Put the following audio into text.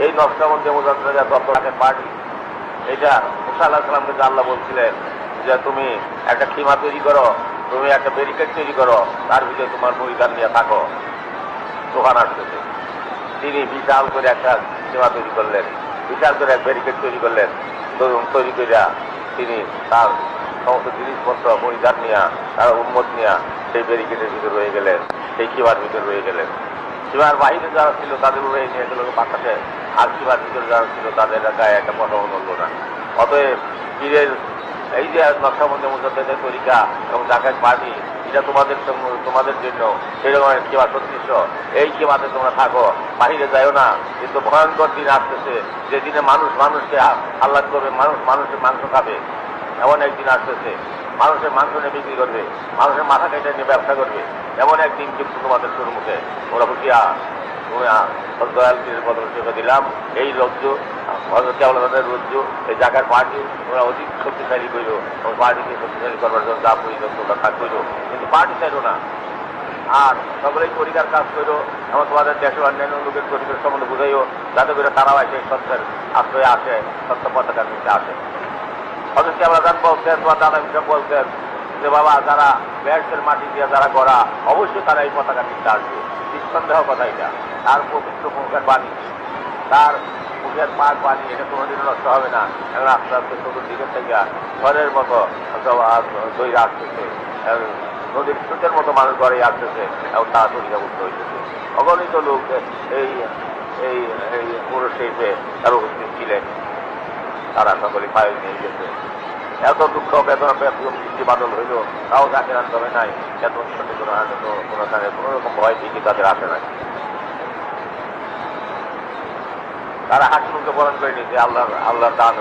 এই নকশবন্দি মুজাদ্দিদা তত্ত্বটাকে পার্টি, এটা মুসা আলাইহিস সালামকে আল্লাহ বলছিলেন যে তুমি একটা খিমা তৈরি করো, তুমি একটা ব্যারিকেড তৈরি করো, তার ভিতরে তোমার পরিবার নিয়ে থাকো। দোকান আসতেছে, তিনি বিশাল করে একটা খিমা তৈরি করলেন, বিশাল করে এক ব্যারিকেড তৈরি করলেন। তৈরি করিয়া তিনি তার সমস্ত জিনিসপত্র পরিবার নিয়ে, তার উম্মত নিয়ে সেই ব্যারিকেডের ভিতরে রয়ে গেলেন, সেই খিমার ভিতরে রয়ে গেলেন। সীমার বাহিরে যারা ছিল তাদের রয়ে নিয়ে গেল বাতাসে, আর সীমার ভিতরে যারা ছিল তাদের গায়ে একটা পটাও নড়ল না। অতএব পীরের এই যে নকশবন্দি মুজাদ্দিদের তরিকা এবং জাকাত পার্টি, এটা তোমাদের জন্য সেরকম কিবা সদৃশ্য। এই কিবাতে তোমরা থাকো, বাহিরে যাইও না। কিন্তু ভয়ঙ্কর দিন আসতেছে, যে দিনে মানুষ মানুষকে আহ্লাদ করবে, মানুষ মানুষের মাংস খাবে। এমন একদিন আসতেছে, মানুষের মাংস নিয়ে বিক্রি করবে, মানুষের মাথা কেটে নিয়ে ব্যবসা করবে। এমন একদিন কিন্তু তোমাদের সম্মুখে ওরা বুঝিয়া দয়াল পীরের বদল চেপে দিলাম। এই রজ্জু কেবলতাদের রজ্জু, এই জায়গার পার্টি ওরা অধিক শক্তিশালী করল এবং পার্টিকে শক্তিশালী করবার জন্য যা প্রয়োজন তোমরা কাজ করো, কিন্তু পার্টি চাইল না। আর সকলেই তরিকার কাজ করো, এবং তোমাদের দেশের অন্যান্য লোকের তরিকার সম্বন্ধে বুঝাইও, যাতে করে তারাও এসে সত্যের আশ্রয়ে আসে, সত্য পতাকার নিচে আসে। অথচ কেবলাদান বলতেন, তোমার দাদা হিসাব বলতেন যে বাবা যারা ব্যাসের মাটি দিয়ে যারা গড়া, অবশ্যই তারা এই পতাকার নিচে আসবে, নিঃসন্দেহ কথা। এটা তার পবিত্র মুখের বাণী, তার মুখের পাক বাণী, এটা কোনোদিনও নষ্ট হবে না। এখন আস্তে আস্তে চতুর্দিকের থেকে ঝড়ের মতো দৈরা আসতেছে, নদীর স্রোতের মতো মানুষ ঘরে আসতেছে এবং তারা তরিকাভুক্ত হইতেছে। অগণিত লোক এই এই এই পুরো শেষে তার উপস্থিত ছিলেন, তারা সকলে পায়ে নিয়ে গেছে। এত দুঃখ বেদনা বৃষ্টি বাদল হইল, তাও তাকে আনতে হবে নাই। এত কোনো রকম ভয় ভীতি তাদের আসে নাই। তারা হাসি মুখে বরণ করে নিয়েছে আল্লাহর দান।